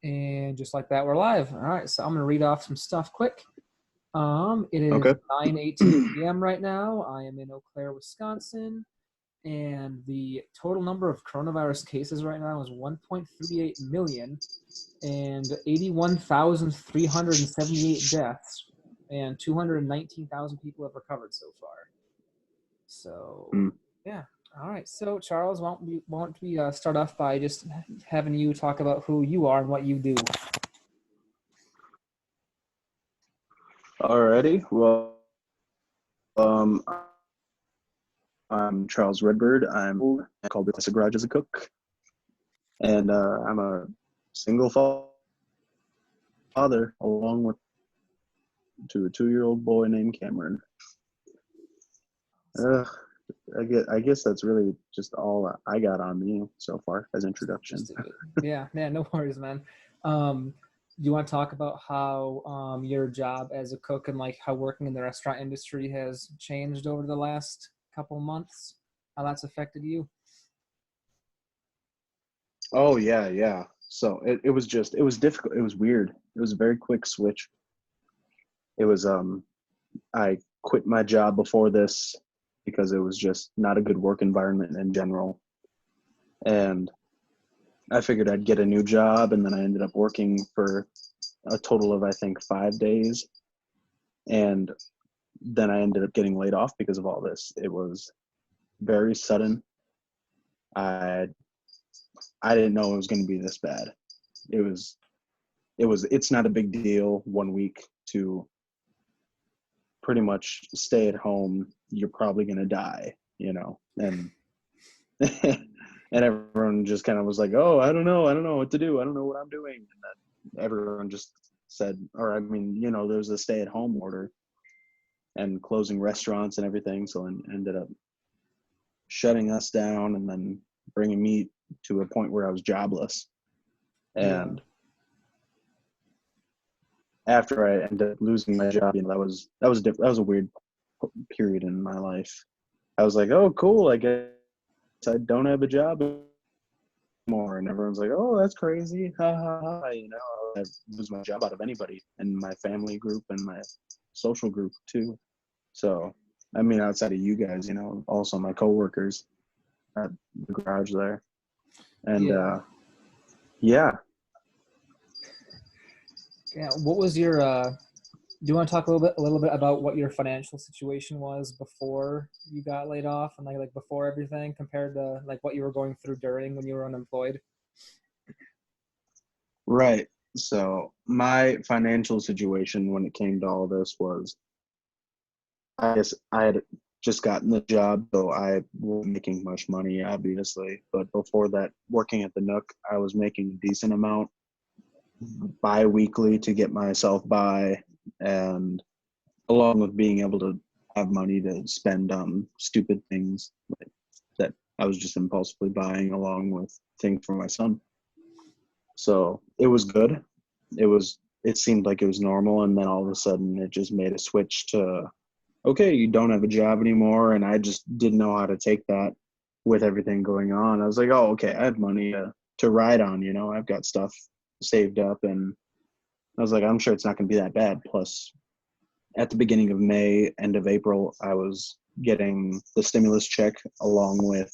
And just like that, we're live. All right, so I'm gonna read off some stuff quick. It is Okay. 9:18 p.m. right now. I am in Eau Claire, Wisconsin, and the total number of coronavirus cases right now is 1.38 million, and 81,378 deaths, and 219,000 people have recovered so far. So, yeah. All right. So, Charles, why don't we start off by just having you talk about who you are and what you do? Alrighty. Well, I'm Charles Redbird. I'm called the garage as a cook, and I'm a single father, along with to a 2-year-old boy named Cameron. I guess that's really just all I got on me so far as introduction. Yeah, man, no worries, man. Do you want to talk about how your job as a cook and like how working in the restaurant industry has changed over the last couple months? How that's affected you? Oh yeah. So it was difficult. It was weird. It was a very quick switch. It was I quit my job before this because it was just not a good work environment in general. And I figured I'd get a new job, and then I ended up working for a total of, I think, 5 days. And then I ended up getting laid off because of all this. It was very sudden. I didn't know it was going to be this bad. It's not a big deal 1 week to pretty much stay at home. You're probably going to die, and and everyone just kind of was like, oh, I don't know what to do. I don't know what I'm doing. And then everyone just said, there's a stay at home order and closing restaurants and everything. So it ended up shutting us down and then bringing me to a point where I was jobless. And after I ended up losing my job, that was a weird period in my life. I was like, oh, cool. I guess I don't have a job anymore. And everyone's like, oh, that's crazy. Ha ha ha. I lose my job out of anybody in my family group and my social group too. So, outside of you guys, also my coworkers at the garage there. And yeah. What was your do you want to talk a little bit about what your financial situation was before you got laid off and like before everything compared to like what you were going through during when you were unemployed? Right. So my financial situation when it came to all this was, I guess I had just gotten the job, so I wasn't making much money, obviously. But before that, working at the Nook, I was making a decent amount bi-weekly to get myself by, and along with being able to have money to spend on stupid things that I was just impulsively buying, along with things for my son. So it was good. It seemed like it was normal, and then all of a sudden it just made a switch to, okay, you don't have a job anymore. And I just didn't know how to take that with everything going on. I was like, oh, okay, I have money to ride on, I've got stuff saved up, and I was like, I'm sure it's not going to be that bad. Plus, at the beginning of May, end of April, I was getting the stimulus check along with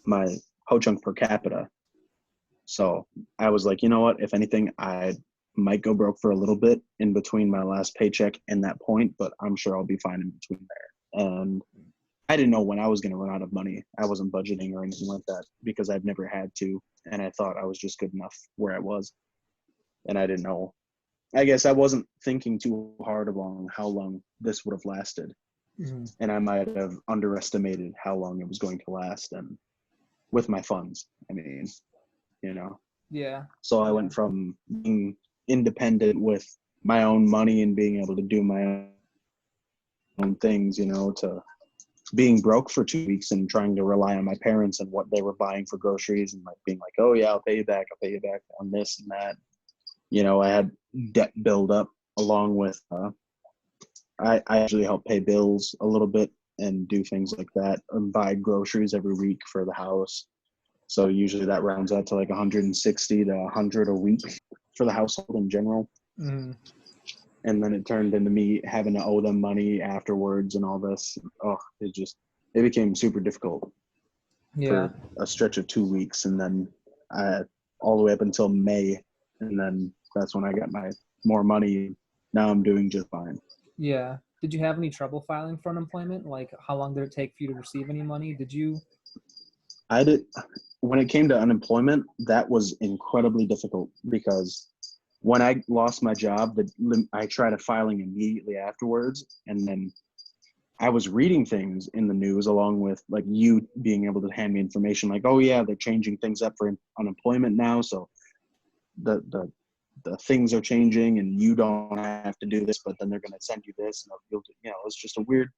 my ho-chunk per capita. So I was like, you know what, if anything, I might go broke for a little bit in between my last paycheck and that point, but I'm sure I'll be fine in between there. And I didn't know when I was going to run out of money. I wasn't budgeting or anything like that because I've never had to. And I thought I was just good enough where I was. And I didn't know. I guess I wasn't thinking too hard along how long this would have lasted. Mm-hmm. And I might have underestimated how long it was going to last. And with my funds, Yeah. So I went from being independent with my own money and being able to do my own things, to being broke for 2 weeks and trying to rely on my parents and what they were buying for groceries, and like being like, oh yeah, I'll pay you back on this and that. I had debt build up along with I actually help pay bills a little bit and do things like that and buy groceries every week for the house. So usually that rounds out to like 160 to 100 a week for the household in general. Mm. And then it turned into me having to owe them money afterwards and all this. Oh, it became super difficult Yeah. for a stretch of 2 weeks, and then all the way up until May, and then that's when I got my more money. Now I'm doing just fine. Yeah. Did you have any trouble filing for unemployment? Like, how long did it take for you to receive any money? Did you? I did. When it came to unemployment, that was incredibly difficult because when I lost my job, I tried filing immediately afterwards, and then I was reading things in the news along with like you being able to hand me information like, oh yeah, they're changing things up for unemployment now, so the things are changing and you don't have to do this, but then they're going to send you this, and it's just a weird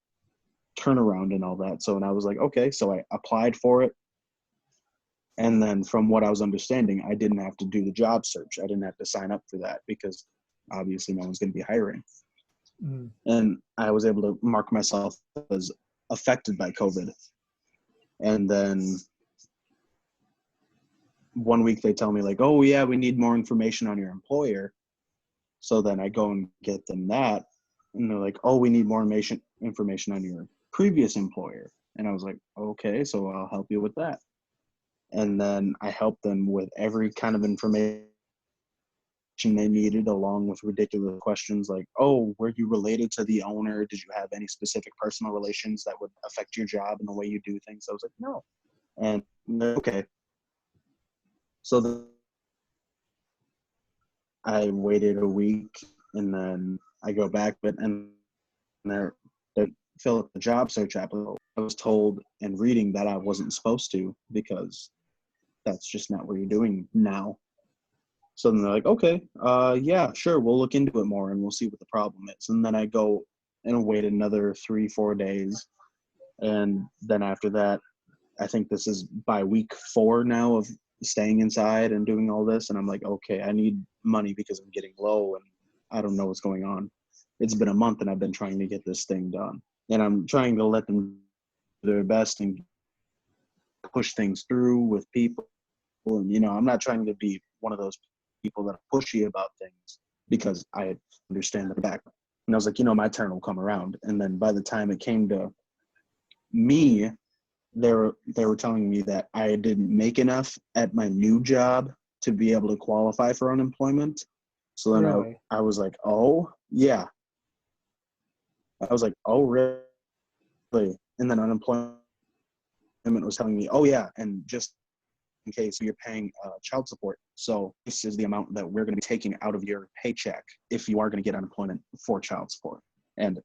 turnaround and all that. So, and I was like, okay, so I applied for it. And then from what I was understanding, I didn't have to do the job search. I didn't have to sign up for that because obviously no one's going to be hiring. Mm. And I was able to mark myself as affected by COVID. And then one week they tell me like, oh yeah, we need more information on your employer. So then I go and get them that. And they're like, oh, we need more information on your previous employer. And I was like, okay, so I'll help you with that. And then I helped them with every kind of information they needed, along with ridiculous questions like, oh, were you related to the owner? Did you have any specific personal relations that would affect your job and the way you do things? I was like, no. And okay. So I waited a week, and then I go back, and they fill out the job search application. I was told and reading that I wasn't supposed to because that's just not what you're doing now. So then they're like, okay, yeah, sure, we'll look into it more and we'll see what the problem is. And then I go and wait another 3-4 days. And then after that, I think this is by week 4 now of staying inside and doing all this. And I'm like, okay, I need money because I'm getting low and I don't know what's going on. It's been a month and I've been trying to get this thing done. And I'm trying to let them do their best and push things through with people. And, I'm not trying to be one of those people that are pushy about things because I understand the back. And I was like, my turn will come around. And then by the time it came to me, they were telling me that I didn't make enough at my new job to be able to qualify for unemployment. So then Really? I was like, oh, yeah. I was like, oh, really? And then unemployment was telling me, oh, yeah, and just in case you're paying child support. So this is the amount that we're going to be taking out of your paycheck if you are going to get unemployment for child support. And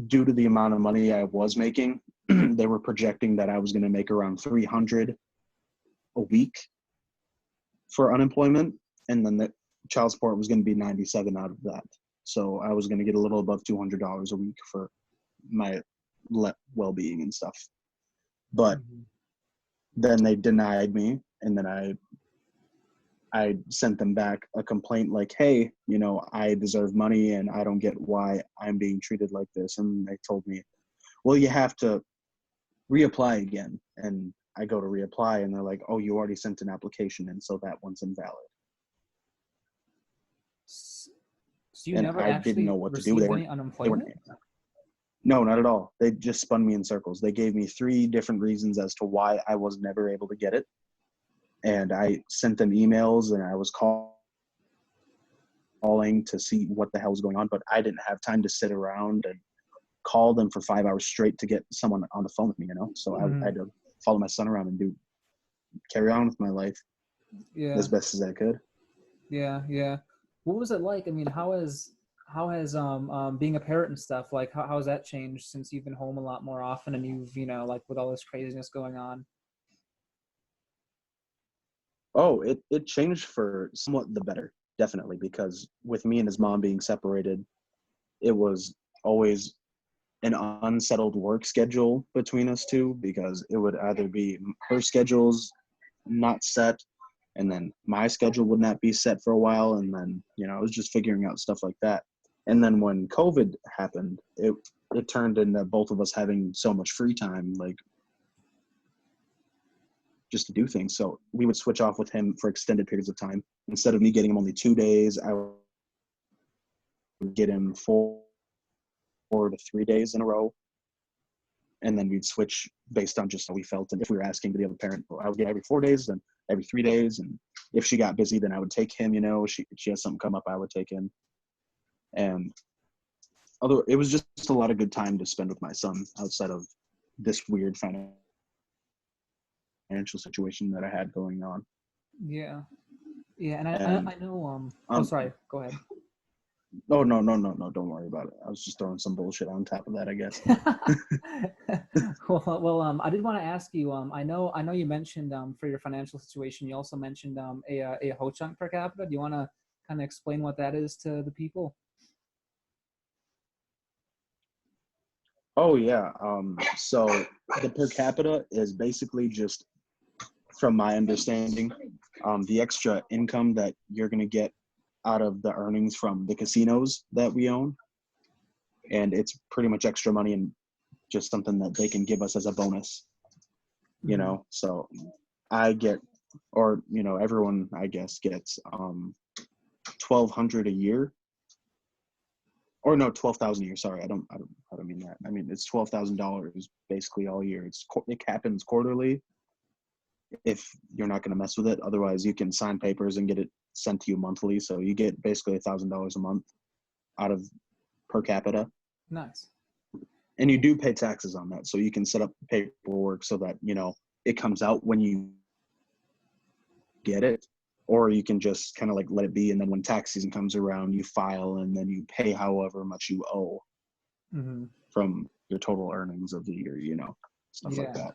due to the amount of money I was making, they were projecting that I was going to make around $300 a week for unemployment. And then the child support was going to be $97 out of that. So I was going to get a little above $200 a week for my well-being and stuff. But then they denied me, and then I sent them back a complaint like, hey, I deserve money and I don't get why I'm being treated like this. And they told me, well, you have to reapply again. And I go to reapply and they're like, oh, you already sent an application in, so that one's invalid. So you And never I didn't actually know what to do. received any unemployment? No, not at all. They just spun me in circles. They gave me 3 different reasons as to why I was never able to get it. And I sent them emails and I was calling to see what the hell was going on, but I didn't have time to sit around and call them for 5 hours straight to get someone on the phone with me, So I had to follow my son around and carry on with my life as best as I could. Yeah. What was it like? I mean, how has being a parent and stuff, like how has that changed since you've been home a lot more often and you've, like with all this craziness going on? Oh, it changed for somewhat the better, definitely, because with me and his mom being separated, it was always an unsettled work schedule between us two, because it would either be her schedule's not set and then my schedule would not be set for a while, and then I was just figuring out stuff like that. And then when COVID happened, it turned into both of us having so much free time. Like just to do things. So we would switch off with him for extended periods of time. Instead of me getting him only 2 days, I would get him 4 to 3 days in a row. And then we'd switch based on just how we felt. And if we were asking the other parent, well, I would get every 4 days, then every 3 days. And if she got busy, then I would take him, she has something come up, I would take him. And although it was just a lot of good time to spend with my son outside of this weird financial situation that I had going on. Yeah. Yeah. And I know, sorry, go ahead. Oh, no, don't worry about it. I was just throwing some bullshit on top of that, I guess. Well, I did want to ask you, I know you mentioned, for your financial situation, you also mentioned, a ho-chunk per capita. Do you want to kind of explain what that is to the people? Oh, yeah. So the per capita is basically just, from my understanding, the extra income that you're going to get out of the earnings from the casinos that we own. And it's pretty much extra money and just something that they can give us as a bonus, So I get, or, everyone, I guess, gets $1,200 a year. Or no, 12,000 a year. Sorry, I don't mean that. I mean, it's $12,000 basically all year. It happens quarterly if you're not going to mess with it. Otherwise, you can sign papers and get it sent to you monthly. So you get basically $1,000 a month out of per capita. Nice. And you do pay taxes on that. So you can set up paperwork so that, it comes out when you get it. Or you can just kind of like let it be. And then when tax season comes around, you file and then you pay however much you owe from your total earnings of the year, stuff like that.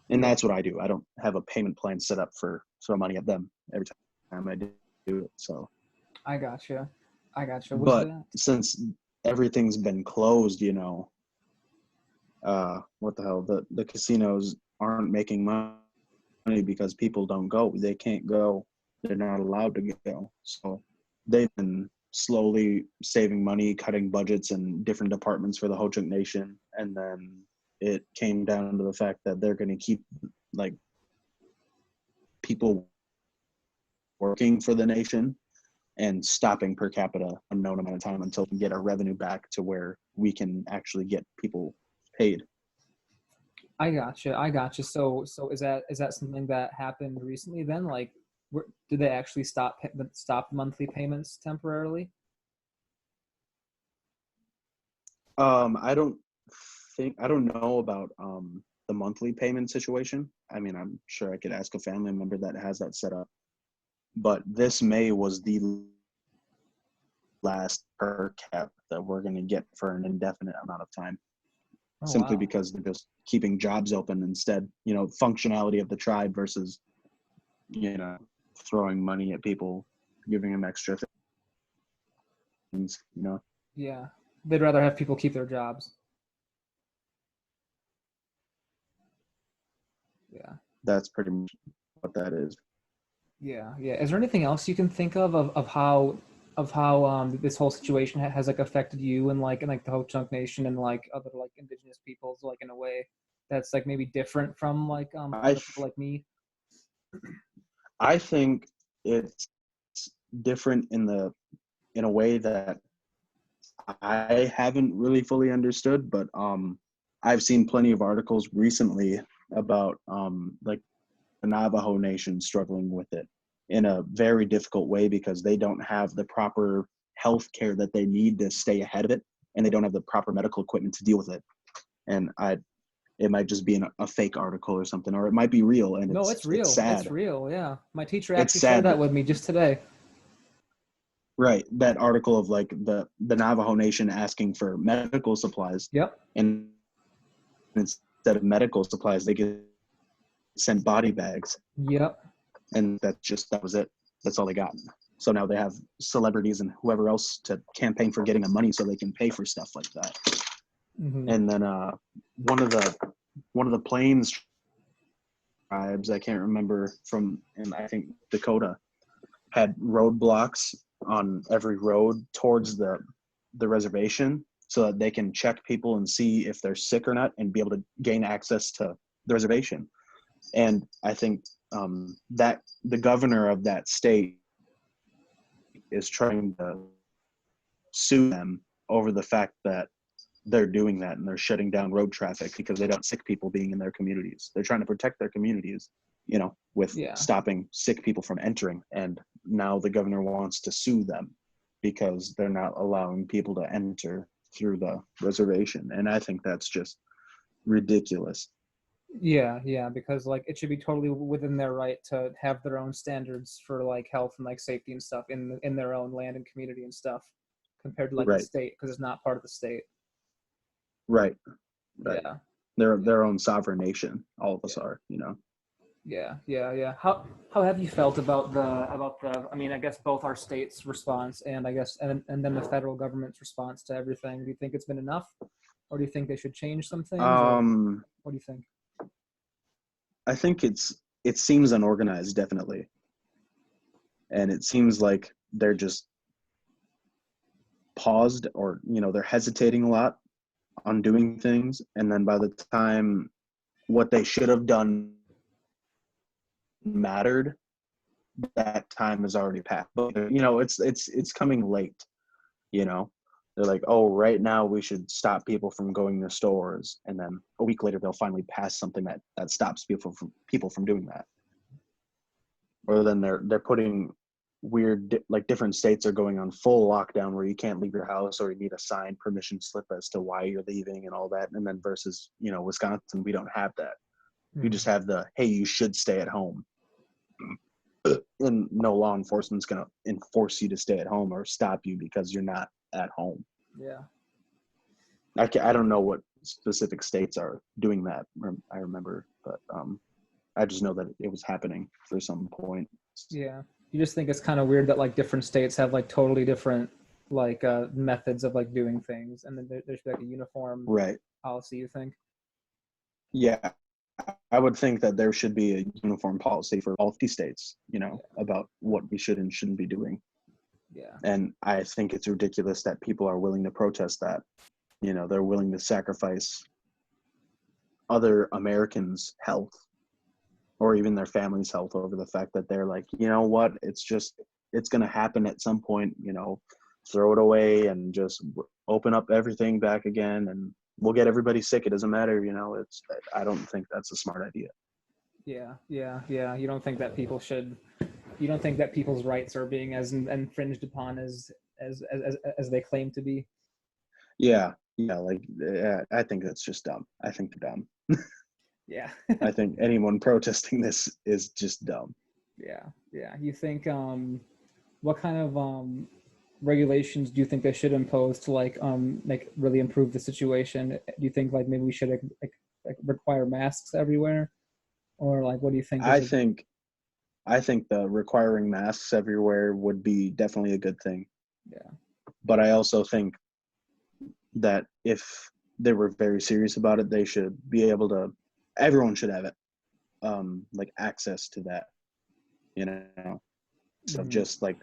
And that's what I do. I don't have a payment plan set up for throw money at them every time I do it. So I gotcha. But since everything's been closed, what the hell? The casinos aren't making money because people don't go. They can't go. They're not allowed to go. So they've been slowly saving money, cutting budgets in different departments for the Ho-Chunk Nation. And then it came down to the fact that they're going to keep like people working for the nation and stopping per capita unknown amount of time until we get our revenue back to where we can actually get people paid. I gotcha. So is that something that happened recently then? Like, did they actually stop monthly payments temporarily? I don't know about the monthly payment situation. I mean, I'm sure I could ask a family member that has that set up. But this May was the last per cap that we're going to get for an indefinite amount of time. Oh, simply wow. Because they're just keeping jobs open instead, functionality of the tribe versus, throwing money at people, giving them extra things, Yeah. They'd rather have people keep their jobs. Yeah. That's pretty much what that is. Yeah. Is there anything else you can think of how this whole situation has like affected you and like the Ho-Chunk Nation and like other like indigenous peoples like in a way that's like maybe different from like other people like me? I think it's different in a way that I haven't really fully understood, but I've seen plenty of articles recently about like the Navajo Nation struggling with it in a very difficult way because they don't have the proper health care that they need to stay ahead of it, and they don't have the proper medical equipment to deal with it. And it might just be a fake article or something, or it might be real. And no, it's real. It's sad. It's real. Yeah, my teacher actually shared that with me just today. Right, that article of like the Navajo Nation asking for medical supplies. Yep. And instead of medical supplies, they get sent body bags. Yep. And that was it. That's all they got. So now they have celebrities and whoever else to campaign for getting them money so they can pay for stuff like that. Mm-hmm. And then one of the Plains tribes, I can't remember, in I think Dakota, had roadblocks on every road towards the reservation so that they can check people and see if they're sick or not and be able to gain access to the reservation. And I think that the governor of that state is trying to sue them over the fact that they're doing that and they're shutting down road traffic because they don't want sick people being in their communities. They're trying to protect their communities, with stopping sick people from entering. And now the governor wants to sue them because they're not allowing people to enter through the reservation. And I think that's just ridiculous. Yeah, because like it should be totally within their right to have their own standards for like health and like safety and stuff in their own land and community and stuff, compared to like the state, because it's not part of the state. Right. Yeah. They're their own sovereign nation. All of us are, Yeah. How have you felt about the I mean, I guess both our states' response and I guess and then the federal government's response to everything? Do you think it's been enough, or do you think they should change some things? What do you think? I think it seems unorganized, definitely. And it seems like they're just paused, or they're hesitating a lot on doing things, and then by the time what they should have done mattered, that time has already passed. But it's coming late. They're like, oh, right now we should stop people from going to stores, and then a week later they'll finally pass something that stops people from doing that. Or then they're putting weird, like different states are going on full lockdown where you can't leave your house, or you need a signed permission slip as to why you're leaving and all that. And then versus Wisconsin, we don't have that. You just have the, hey, you should stay at home, and no law enforcement's going to enforce you to stay at home or stop you because you're not at home. Yeah. I don't know what specific states are doing that. I remember, but I just know that it was happening for some point. Yeah. You just think it's kind of weird that like different states have like totally different like methods of like doing things, and then there should be like a uniform policy, you think? Yeah. I would think that there should be a uniform policy for all 50 states, about what we should and shouldn't be doing. Yeah. And I think it's ridiculous that people are willing to protest that. They're willing to sacrifice other Americans' health or even their family's health over the fact that they're like, what, it's going to happen at some point, throw it away and just open up everything back again, and we'll get everybody sick. It doesn't matter. I don't think that's a smart idea. Yeah. You don't think that people's rights are being as infringed upon as they claim to be? Yeah. I think that's just dumb. I think they're dumb. Yeah. I think anyone protesting this is just dumb. Yeah. You think what kind of regulations do you think they should impose to like really improve the situation? Do you think like maybe we should like require masks everywhere, or like what do you think? I think the requiring masks everywhere would be definitely a good thing. Yeah. But I also think that if they were very serious about it, they should be able to. Everyone should have it, like access to that. So just like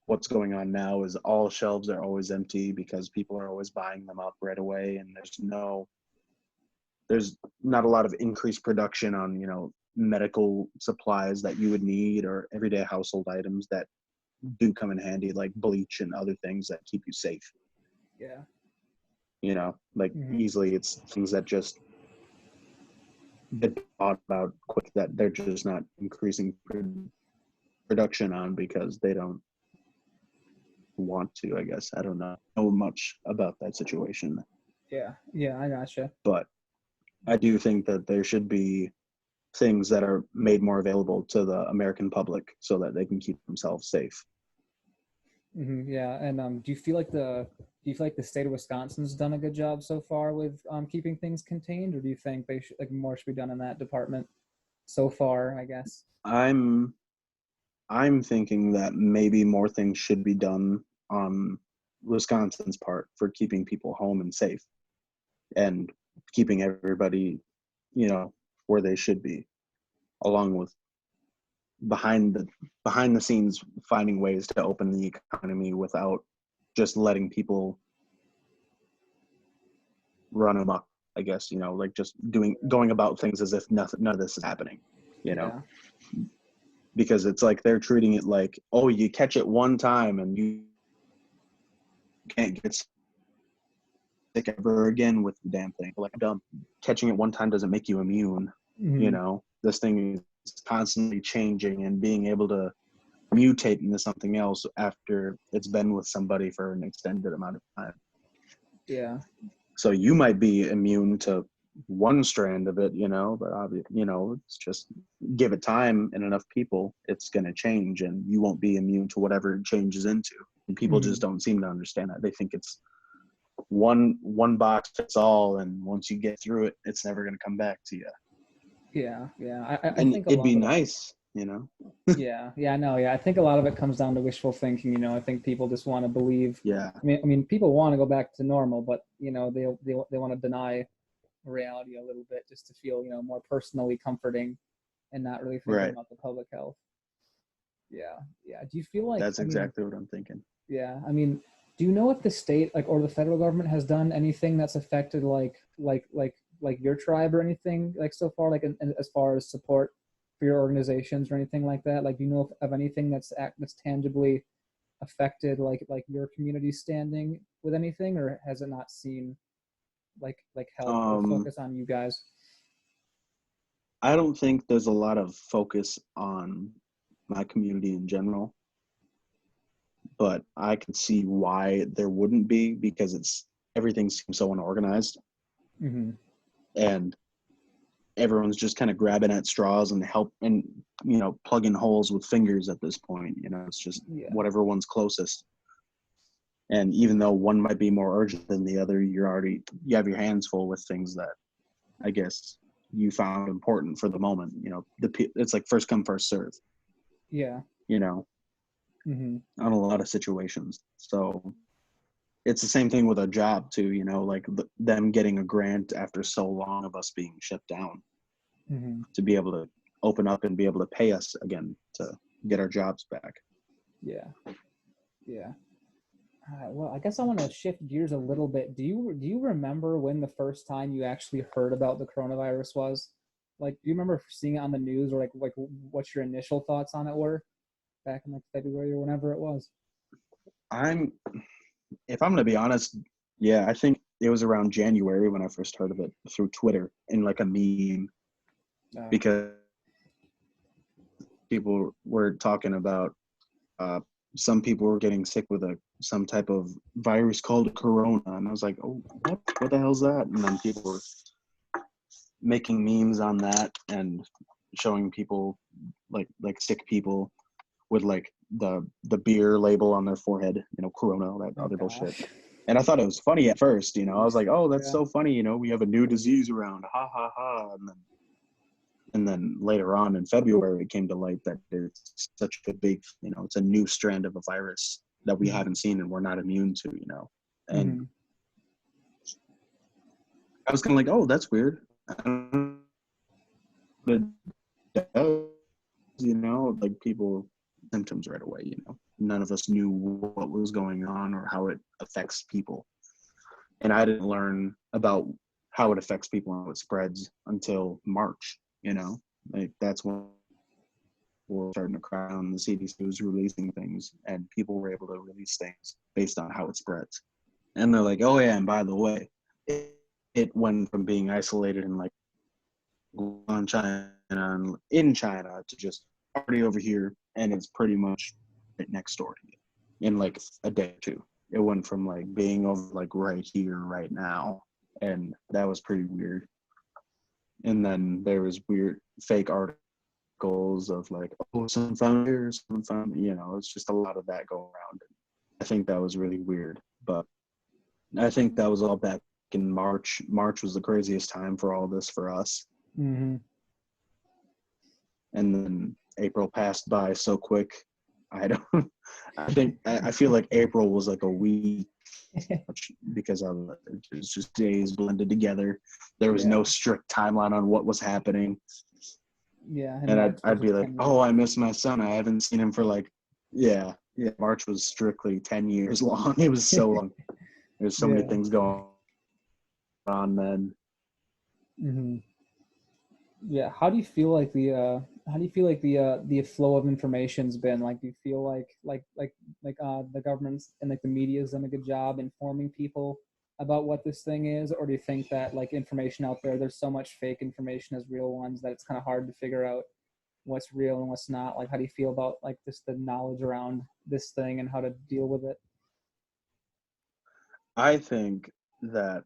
what's going on now is all shelves are always empty because people are always buying them up right away, and there's not a lot of increased production on medical supplies that you would need, or everyday household items that do come in handy, like bleach and other things that keep you safe. Yeah. Easily it's things that just get thought about quick that they're just not increasing production on because they don't want to, I guess. I don't know much about that situation. Yeah, I gotcha. But I do think that there should be things that are made more available to the American public so that they can keep themselves safe. Yeah, and do you feel like the state of Wisconsin's done a good job so far with keeping things contained, or do you think they should more should be done in that department so far? I guess I'm thinking that maybe more things should be done on Wisconsin's part for keeping people home and safe, and keeping everybody, where they should be, along with behind the scenes finding ways to open the economy without just letting people run amok, I guess, like just going about things as if none of this is happening. you know, because it's like they're treating it like, oh, you catch it one time and you can't get sick ever again with the damn thing. Like, dumb. Catching it one time doesn't make you immune. You know, this thing is constantly changing and being able to mutate into something else after it's been with somebody for an extended amount of time. Yeah. So you might be immune to one strand of it, you know, but obviously, you know, it's just give it time and enough people, it's going to change, and you won't be immune to whatever it changes into. And people just don't seem to understand that. They think it's one box fits all, and once you get through it, it's never going to come back to you. Yeah. I And think it'd be nice, you know. I know. Yeah, I think a lot of it comes down to wishful thinking. You know, I think people just want to believe. Yeah. I mean, people want to go back to normal, but you know, they want to deny reality a little bit just to feel, you know, more personally comforting, and not really thinking about the public health. Yeah. Do you feel like that's exactly what I'm thinking? Yeah, I mean, do you know if the state, like, or the federal government has done anything that's affected like your tribe or anything, like, so far, like, in, as far as support for your organizations or anything like that? Like, do you know of anything that's tangibly affected like your community standing with anything, or has it not seen like help or focus on you guys? I don't think there's a lot of focus on my community in general, but I can see why there wouldn't be, because everything seems so unorganized, and everyone's just kind of grabbing at straws and you know, plugging holes with fingers at this point. You know, it's just whatever one's closest. And even though one might be more urgent than the other, you have your hands full with things that I guess you found important for the moment. You know, it's like first come, first serve. Yeah. You know, on a lot of situations. So it's the same thing with a job too, you know, like them getting a grant after so long of us being shut down, to be able to open up and be able to pay us again to get our jobs back. Yeah. Well, I guess I want to shift gears a little bit. Do you remember when the first time you actually heard about the coronavirus was? Like, do you remember seeing it on the news, or like what your initial thoughts on it were back in like February or whenever it was? If I'm gonna be honest, yeah, I think it was around January when I first heard of it through Twitter in like a meme, because people were talking about some people were getting sick with some type of virus called corona, and I was like, oh, what the hell's that? And then people were making memes on that and showing people like sick people with like the beer label on their forehead, you know, corona, that other bullshit. And I thought it was funny at first, you know. I was like, oh, that's so funny, you know, we have a new disease around, ha ha ha. And then later on in February, it came to light that it's such a big, you know, it's a new strand of a virus that we haven't seen and we're not immune to, you know. And I was kind of like, oh, that's weird. But, you know, like people, symptoms right away, you know. None of us knew what was going on or how it affects people. And I didn't learn about how it affects people and how it spreads until March, you know. Like, that's when we're starting to cry on, the CDC was releasing things, and people were able to release things based on how it spreads. And they're like, oh yeah, and by the way, it went from being isolated in like China and in China to just already over here, and it's pretty much right next door to you in like a day or two. It went from like being over like right here, right now, and that was pretty weird. And then there was weird fake articles of like, oh, someone found here, someone found, you know, it's just a lot of that going around. I think that was really weird, but I think that was all back in March. March was the craziest time for all this for us. And then April passed by so quick. I feel like April was like a week because of it was just days blended together. There was no strict timeline on what was happening. And I'd be like, oh, I miss my son. I haven't seen him for like, March was strictly 10 years long. It was so long. There's so many things going on then. Yeah. How do you feel like the how do you feel like the flow of information's been? Like, do you feel like the governments and like the media's done a good job informing people about what this thing is, or do you think that like information out there's so much fake information as real ones that it's kind of hard to figure out what's real and what's not? Like, how do you feel about like just the knowledge around this thing and how to deal with it? I think that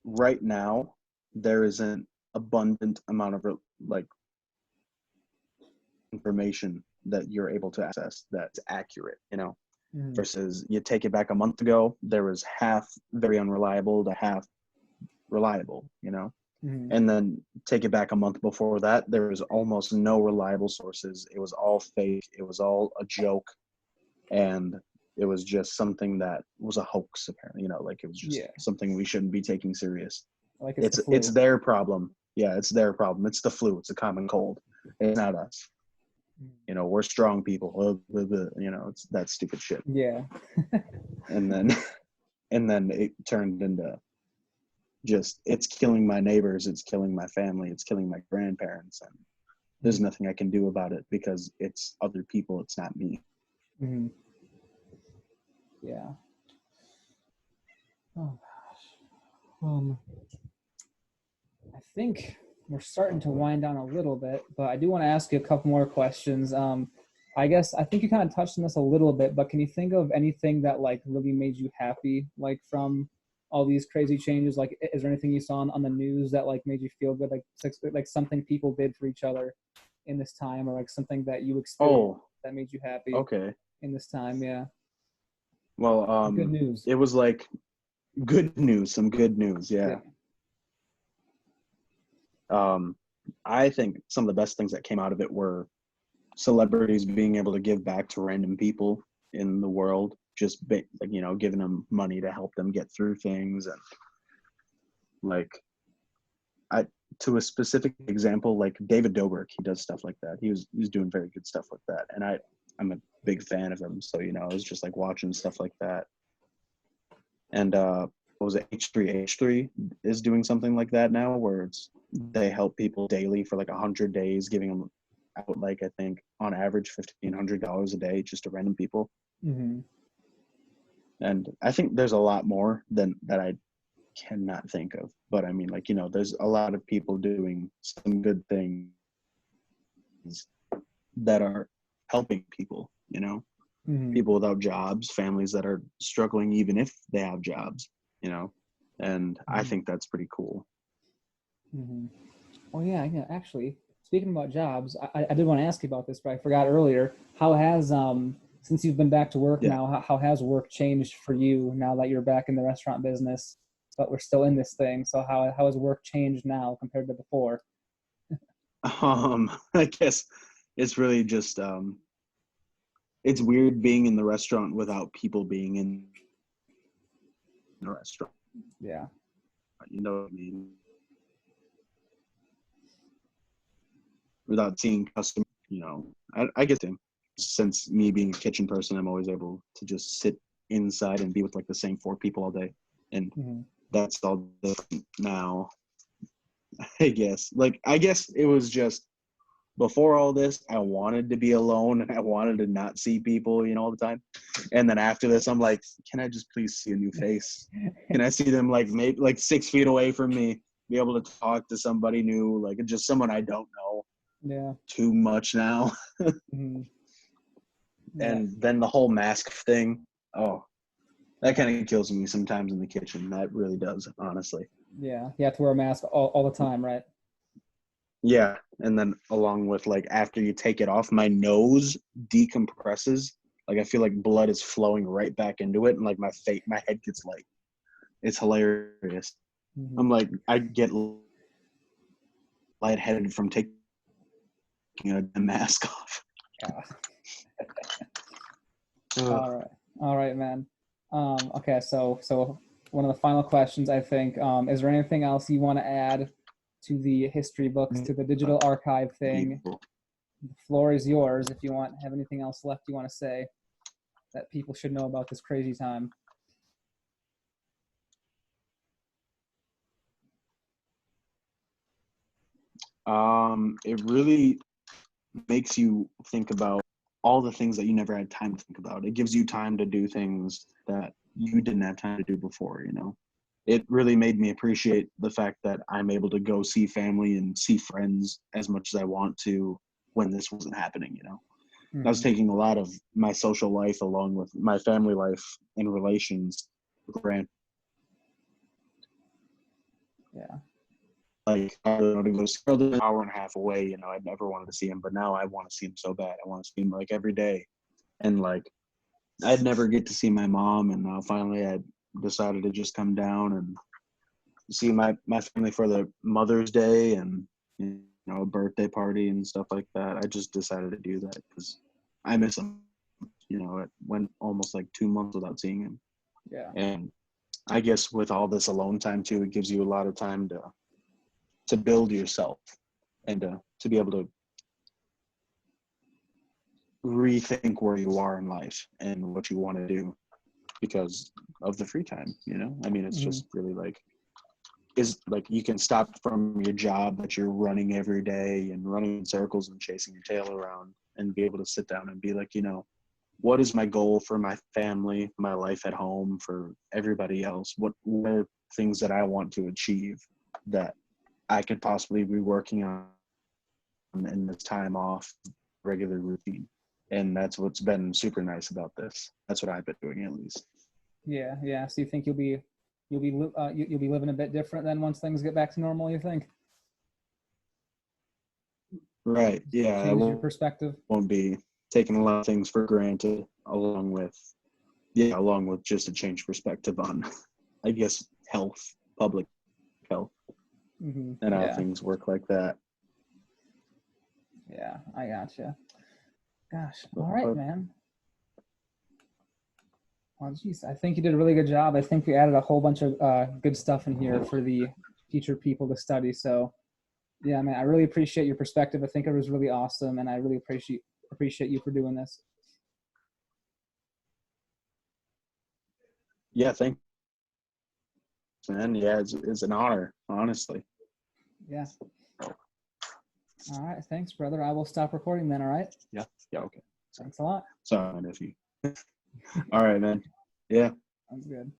right now there is an abundant amount of like information that you're able to access that's accurate, versus you take it back a month ago, there was half very unreliable to half reliable, and then take it back a month before that, there was almost no reliable sources. It was all fake. It was all a joke. And it was just something that was a hoax, apparently, like it was just something we shouldn't be taking serious. Like it's their problem. Yeah, it's their problem. It's the flu. It's a common cold. It's not us. We're strong people. It's that stupid shit. Yeah. and then it turned into just, it's killing my neighbors, it's killing my family, it's killing my grandparents, and there's nothing I can do about it because it's other people, it's not me. Mm-hmm. Yeah. Oh gosh. I think we're starting to wind down a little bit, but I do want to ask you a couple more questions. I guess I think you kind of touched on this a little bit, but can you think of anything that like really made you happy, like from all these crazy changes? Like, is there anything you saw on the news that like made you feel good, like something people did for each other in this time, or like something that you experienced that made you happy in this time? Yeah. Well, good news. It was like good news, some good news. Yeah. I think some of the best things that came out of it were celebrities being able to give back to random people in the world, just giving them money to help them get through things. And like, to a specific example, like David Dobrik, he does stuff like that. He's doing very good stuff like that. And I'm a big fan of him. So, I was just like watching stuff like that. And what was it? H3 is doing something like that now, where they help people daily for like 100 days, giving them out like, I think on average $1,500 a day just to random people. Mm-hmm. And I think there's a lot more than that I cannot think of. But I mean, like, there's a lot of people doing some good things that are helping people, Mm-hmm. people without jobs, families that are struggling even if they have jobs, and I think that's pretty cool. Mm-hmm. Well, yeah, actually, speaking about jobs, I did want to ask you about this, but I forgot earlier. How has, since you've been back to work now, how has work changed for you now that you're back in the restaurant business, but we're still in this thing? So how has work changed now compared to before? I guess it's really just, it's weird being in the restaurant without people being in the restaurant. Yeah. You know what I mean? Without seeing customers, I get them. Since me being a kitchen person, I'm always able to just sit inside and be with like the same 4 people all day. And that's all different now, I guess. Like, I guess it was just, before all this, I wanted to be alone and I wanted to not see people, all the time. And then after this, I'm like, can I just please see a new face? Can I see them like maybe like 6 feet away from me, be able to talk to somebody new, like just someone I don't know too much now. Mm-hmm. And then the whole mask thing, that kind of kills me sometimes in the kitchen. That really does, honestly. Yeah, you have to wear a mask all the time, right? Yeah, and then along with like after you take it off, my nose decompresses. Like I feel like blood is flowing right back into it, and like my head gets light. It's hilarious. Mm-hmm. I'm like, I get lightheaded from taking a mask off. All right, man. Okay, so one of the final questions, I think, is there anything else you want to add to the history books, to the digital archive thing? The floor is yours if you have anything else left you want to say that people should know about this crazy time. It really makes you think about all the things that you never had time to think about. It gives you time to do things that you didn't have time to do before, you know. It really made me appreciate the fact that I'm able to go see family and see friends as much as I want to when this wasn't happening, you know. I was taking a lot of my social life along with my family life and relations for granted. Yeah. Like, I don't know, to go see brother an hour and a half away, you know, I never wanted to see him, but now I want to see him so bad. I want to see him like every day. And like, I'd never get to see my mom, and now finally I decided to just come down and see my family for the Mother's Day and, you know, a birthday party and stuff like that. I just decided to do that because I miss him. You know, it went almost like 2 months without seeing him. Yeah. And I guess with all this alone time too, it gives you a lot of time to build yourself and to be able to rethink where you are in life and what you want to do because of the free time, you know. I mean, it's just really like, is like, you can stop from your job that you're running every day and running in circles and chasing your tail around and be able to sit down and be like, you know, what is my goal for my family, my life at home, for everybody else? What are things that I want to achieve that I could possibly be working on in this time off regular routine? And that's what's been super nice about this. That's what I've been doing, at least. Yeah. Yeah. So you think you'll be living a bit different then once things get back to normal, you think? Right. Yeah. Change your perspective. Won't be taking a lot of things for granted, along with just a change perspective on, I guess, health, public health, and how things work like that. Yeah, I gotcha. Gosh. All right, man. Well, geez, I think you did a really good job. I think we added a whole bunch of good stuff in here for the future people to study. So, yeah, man, I really appreciate your perspective. I think it was really awesome, and I really appreciate you for doing this. Yeah, thanks, man. Yeah, it's an honor, honestly. Yeah. All right. Thanks, brother. I will stop recording then. All right. Yeah. Yeah. Okay. Thanks a lot. Sorry, nephew. All right, man. Yeah. Sounds good.